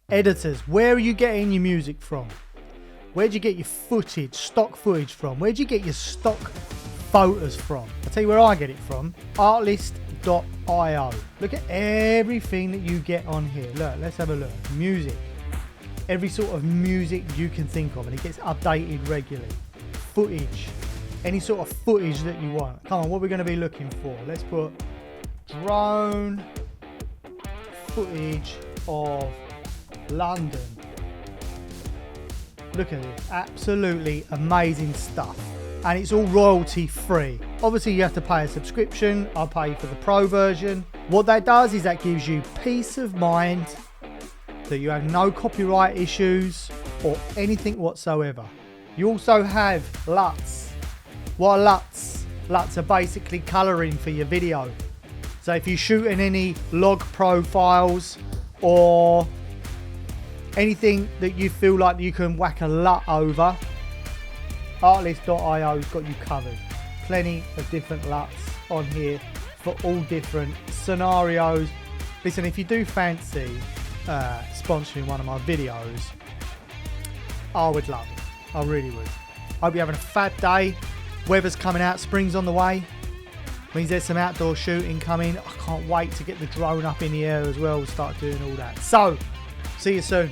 Editors, where are you getting your music from? Where'd you get your footage, stock footage from? Where'd you get your stock photos from? I'll tell you where I get it from. Artlist.io. Look at everything that you get on here. Look, let's have a look. Music. Every sort of music you can think of, and it gets updated regularly. Footage. Any sort of footage that you want. Come on, what are we going to be looking for? Let's put drone footage of London. Look at this, absolutely amazing stuff, and it's all royalty free. Obviously you have to pay a subscription. I'll pay for the pro version. What that does is that gives you peace of mind that you have no copyright issues or anything whatsoever. You also have LUTs. What are LUTs? LUTs are basically colouring for your video. So if you're shooting any log profiles or anything that you feel like you can whack a LUT over, Artlist.io's got you covered. Plenty of different LUTs on here for all different scenarios. Listen, if you do fancy sponsoring one of my videos, I would love it. I really would. Hope you're having a fab day. Weather's coming out, spring's on the way. Means there's some outdoor shooting coming. I can't wait to get the drone up in the air as well and start doing all that. So, see you soon.